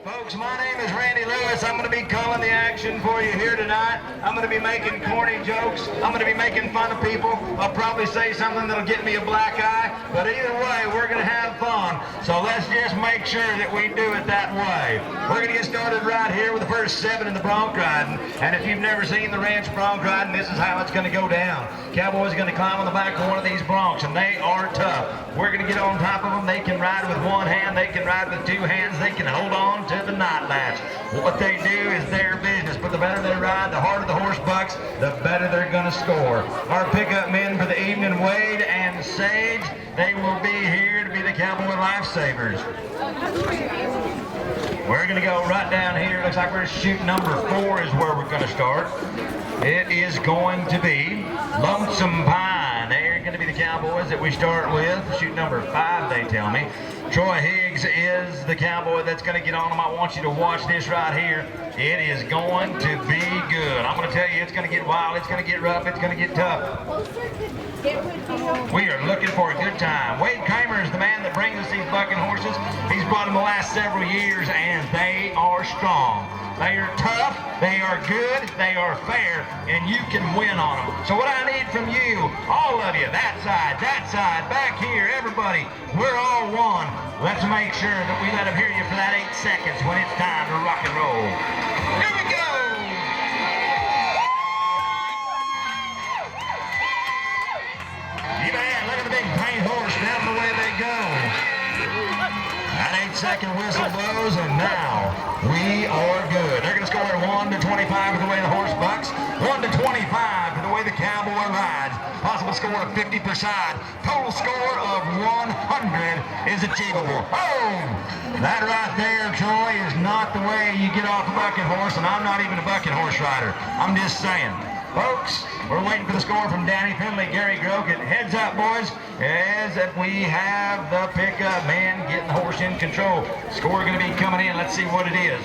Folks, my name is Randy Lewis. I'm going to be calling the action for you here tonight. I'm going to be making corny jokes. I'm going to be making fun of people. I'll probably say something that'll get me a black eye, but either way, we're going to have fun. So let's just make sure that we do it that way. We're going to get started right here with the first 7 in the bronc riding. And if you've never seen the ranch bronc riding, this is how it's going to go down. Cowboys are going to climb on the back of one of these broncs, and they are tough. We're going to get on top of them. They can ride with one hand. They can ride with 2 hands. They can hold on to the night latch. What they do is their business, but the better they ride, the harder the horse bucks, the better they're going to score. Our pickup men for the evening, Wade and Sage, they will be here to be the cowboy lifesavers. We're going to go right down here. Looks like we're shooting number 4 is where we're going to start. It is going to be Lonesome Pine. They're going to be the cowboys that we start with. Shoot number 5, they tell me. Troy Higgs is the cowboy that's going to get on them. I want you to watch this right here. It is going to be good. I'm going to tell you, it's going to get wild, it's going to get rough, it's going to get tough. We are looking for a good time. Wade Kramer is the man that brings us these bucking horses. He's brought them the last several years, and they are strong. They are tough, they are good, they are fair, and you can win on them. So what I need from you, all of you, that side, back here, everybody, we're all one. Let's make sure that we let them hear you for that 8 seconds when it's time to rock and roll. Here we go! You man, look at the big paint horse down the way they go. That 8-second whistle blows, and now we are good. They're going to score 1 to 25 for the way the horse bucks, 1 to 25 for the way the cowboy rides. Possible score of 50 per side. Total score of 100 is achievable. Boom! That right there, Troy, is not the way you get off a bucking horse, and I'm not even a bucking horse rider. I'm just saying. Folks, we're waiting for the score from Danny Finley, Gary Grogan. Heads up, boys, as if we have the pickup man getting the horse in control. Score going to be coming in. Let's see what it is.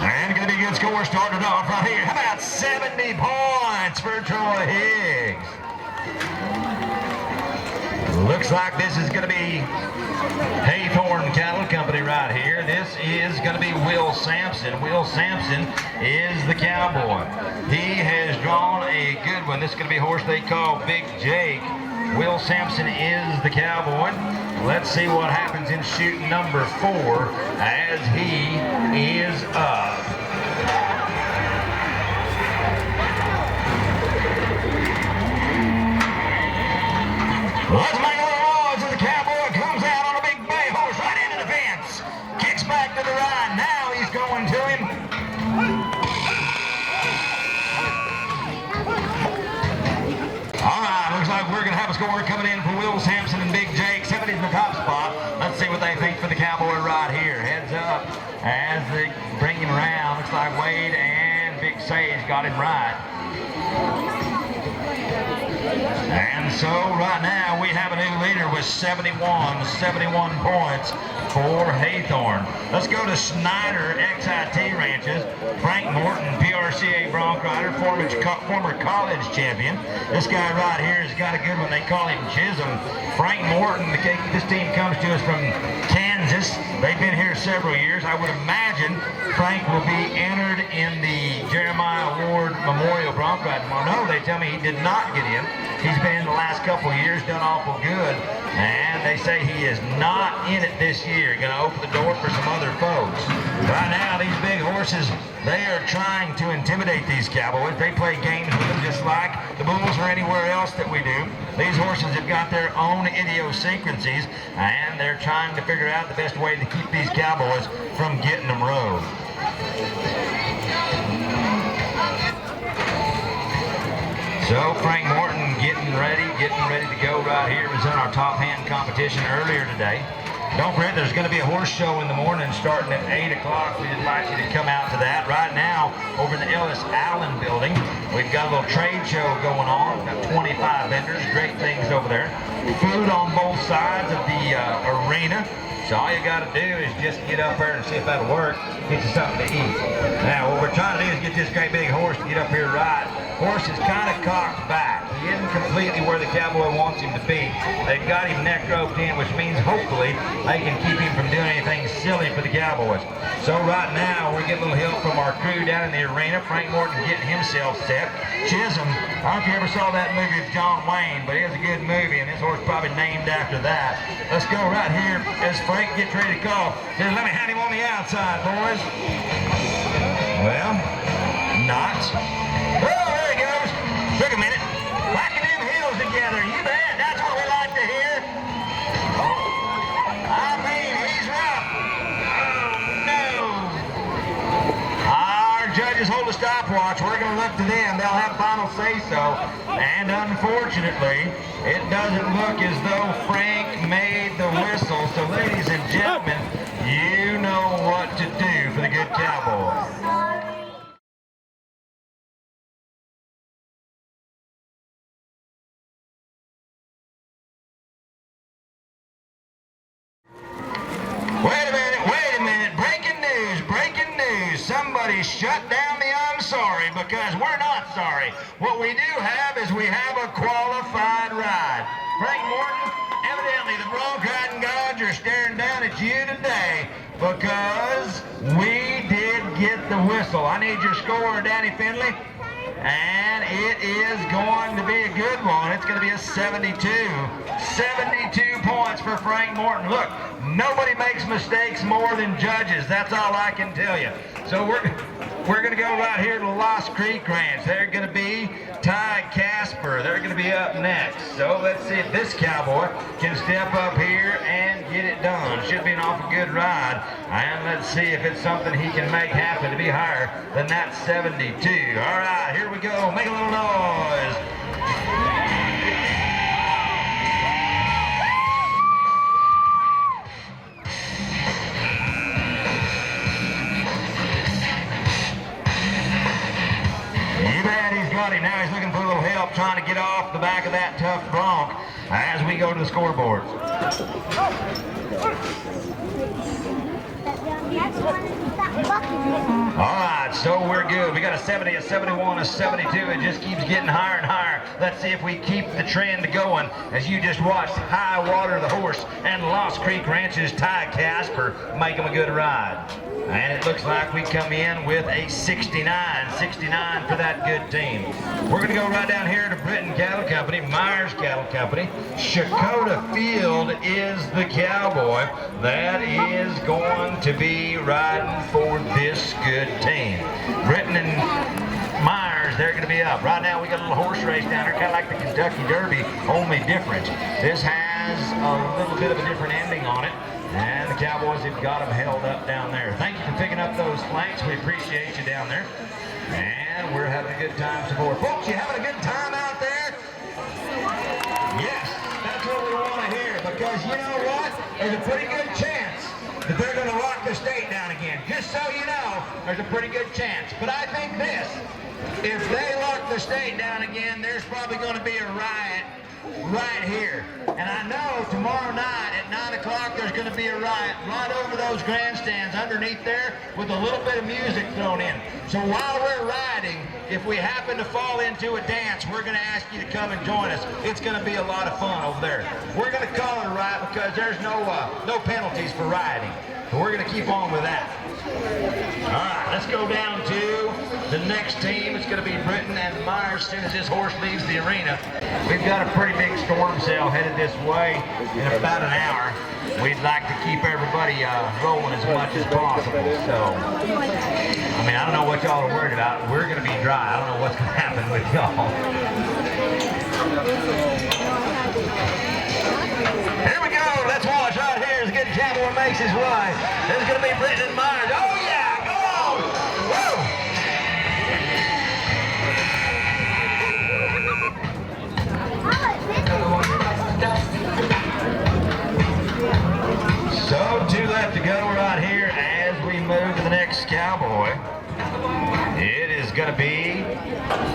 And going to be a good score started off right here. How about 70 points for Troy Higgs? Looks like this is going to be Haythorne Cattle Company right here. This is going to be Will Sampson. Will Sampson is the cowboy. He has drawn a good one. This is going to be a horse they call Big Jake. Will Sampson is the cowboy. Let's see what happens in shooting number 4 as he is up. Let's make a little noise as the cowboy comes out on a big bay horse right into the fence. Kicks back to the right. Now he's going to him. All right, looks like we're going to have a score coming in for Will Sampson and Big Jake. 70's in the top spot. Let's see what they think for the cowboy right here. Heads up as they bring him around. Looks like Wade and Big Sage got him right. And so right now we have a new leader with 71 points for Haythorne. Let's go to Snyder XIT Ranches. Frank Morton, PRCA bronc rider, former college champion. This guy right here has got a good one. They call him Chisholm. Frank Morton, this team comes to us from Kansas. They've been here several years. I would imagine Frank will be entered in the Jeremiah Award Memorial Bronc Ride tomorrow. No, they tell me he did not get in. He's been in the last couple of years, done awful good, and they say he is not in it this year. Going to open the door for some other folks. Right now, these big horses, they are trying to intimidate these cowboys. They play games with them just like the bulls or anywhere else that we do. These horses have got their own idiosyncrasies, and they're trying to figure out the best way to keep these cowboys from getting them rode. So Frank Morton getting ready to go right here. Was in our top hand competition earlier today. Don't forget, there's going to be a horse show in the morning starting at 8 o'clock. We'd invite you to come out to that. Right now, over in the Ellis Allen building, we've got a little trade show going on. We've got 25 vendors, great things over there. Food on both sides of the arena. So all you got to do is just get up there and see if that'll work. Get you something to eat. Now, what we're trying to do is get this great big horse to get up here right Horse is kind of cocked back. He isn't completely where the cowboy wants him to be. They've got him neck roped in, which means hopefully they can keep him from doing anything silly for the Cowboys. So right now, we get a little help from our crew down in the arena. Frank Morton getting himself set. Chisholm, I don't know if you ever saw that movie with John Wayne, but it was a good movie, and this horse probably named after that. Let's go right here as Frank gets ready to call. Says, let me hand him on the outside, boys. Well, not. Oh, there he goes. Took a minute. Whacking them heels together. You bet. That's what we like to hear. I mean, he's rough. Oh, no. Our judges hold a stopwatch. We're going to look to them. They'll have final say-so. And unfortunately, it doesn't look as though Frank made the whistle. So, ladies and gentlemen, you know what to do for the good Cowboy. Wait a minute, breaking news. Somebody shut down the I'm sorry, because we're not sorry. What we do have is we have a qualified ride. Frank Morton, evidently the Bronc riding gods are staring down at you today because we did get the whistle. I need your score, Danny Finley. And it is going to be a good one. It's going to be a 72. 72 points for Frank Morton. Look, nobody makes mistakes more than judges. That's all I can tell you. So we're going to go right here to Lost Creek Ranch. They're going to be Casper. They're going to be up next. So let's see if this cowboy can step up here and get it done. Should be an awful good ride. And let's see if it's something he can make happen to be higher than that 72. All right, here we go. Make a little noise. Now he's looking for a little help trying to get off the back of that tough Bronc as we go to the scoreboard. All right, so we're good. We got a 70, a 71, a 72. It just keeps getting higher and higher. Let's see if we keep the trend going as you just watched High Water the horse and Lost Creek Ranch's Ty Casper make them a good ride. And it looks like we come in with a 69 for that good team. We're going to go right down here to Britton Cattle Company, Myers Cattle Company. Shakota Field is the cowboy that is going to be riding for this good team. Britton and Myers, they're going to be up. Right now we got a little horse race down there, kind of like the Kentucky Derby, only different. This has a little bit of a different ending on it. And the Cowboys have got them held up down there. Thank you for picking up those flanks. We appreciate you down there. And we're having a good time so far. Folks, you having a good time out there? Yes, that's what we want to hear. Because you know what? There's a pretty good chance that they're going to lock the state down again. Just so you know, there's a pretty good chance. But I think this, if they lock the state down again, there's probably going to be a riot right here. And I know tomorrow night at 9 o'clock there's going to be a riot right over those grandstands underneath there with a little bit of music thrown in. So while we're riding, if we happen to fall into a dance, we're going to ask you to come and join us. It's going to be a lot of fun over there. We're going to call it a riot because there's no penalties for rioting. So we're going to keep on with that. All right, let's go down to the next team. It's going to be Britton and Myers as soon as this horse leaves the arena. We've got a pretty big storm cell headed this way in about an hour. We'd like to keep everybody rolling as much as possible. So, I mean, I don't know what y'all are worried about. We're going to be dry. I don't know what's going to happen with y'all. Here we go. Let's watch right here as good cowboy makes his way. This is going to be Britton and Myers. Oh, yeah. Go on. Woo. So 2 left to go right here as we move to the next cowboy. It is going to be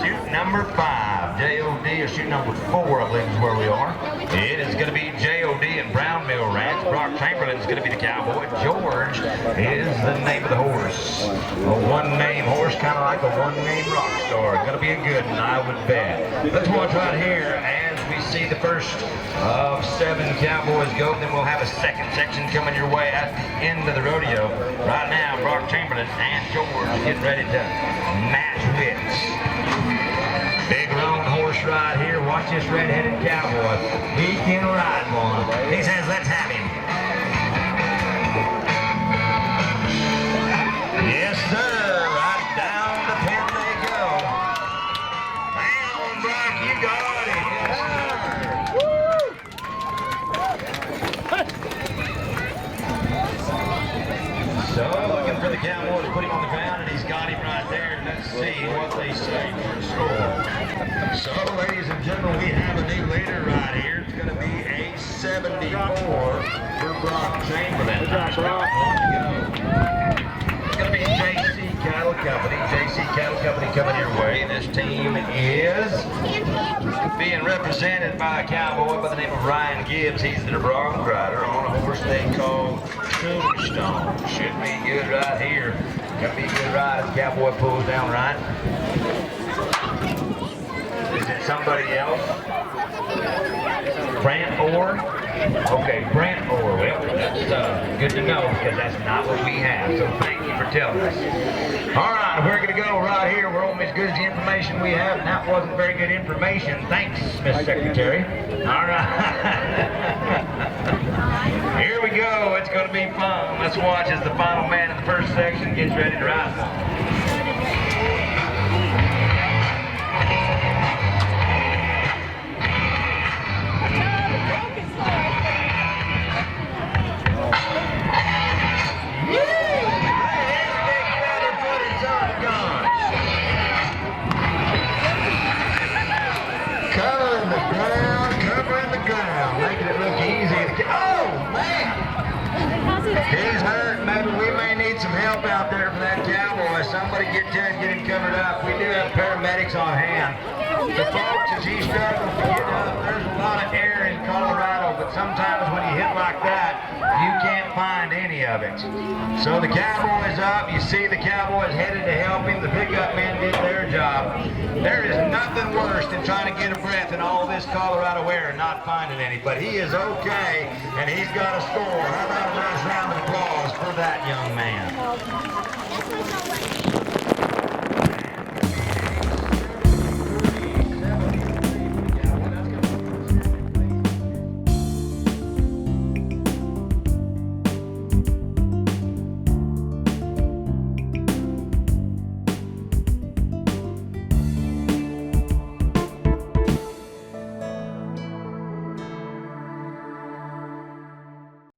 suit number 5. J.O.D. or chute number 4, I believe is where we are. It is going to be J.O.D. and Brown Mill Ranch. Brock Chamberlain is going to be the cowboy. George is the name of the horse. A one-name horse, kind of like a one-name rock star. Going to be a good one, I would bet. Let's watch right here as we see the first of 7 cowboys go. Then we'll have a second section coming your way at the end of the rodeo. Right now, Brock Chamberlain and George getting ready to match wits. Big roan horse right here. Watch this red-headed cowboy. He can ride one. He says, let's have him. Yes, sir. Right down the pen they go. Down, Brock. You got it. Yes, sir. So, looking for the cowboy to put him on the ground, and he's got him right there. Let's see what they say for the score. So, ladies and gentlemen, we have a new leader right here. It's going to be a 74 for Brock Chamberlain. Nice Brock. It's going to be JC Cattle Company. JC Cattle Company coming your way. This team is being represented by a cowboy by the name of Ryan Gibbs. He's the Bronc rider on a horse they call Tombstone. Should be good right here. Gonna be a good ride if the cowboy pulls down right. Is it somebody else? Brant Orr? Okay, Brant Orr. Well, that's good to know because that's not what we have. So thank you for telling us. All right, we're going to go right here. We're only as good as the information we have, and that wasn't very good information. Thanks, Miss Secretary. All right. Here we go. It's going to be fun. Let's watch as the final man in the first section gets ready to ride one. He's hurt. Maybe we may need some help out there for that cowboy. Somebody get to him, get him covered up. We do have paramedics on hand. The folks, as he struggles to get up, there's a lot of air in Colorado, but sometimes when you hit like that, you can't find any of it. So the cowboy's up. You see the cowboy's headed to help him. The pickup men did their job. There is nothing worse than trying to get a breath in all this Colorado air and not finding any. But he is okay, and he's got a score. How about a nice round of applause for that young man?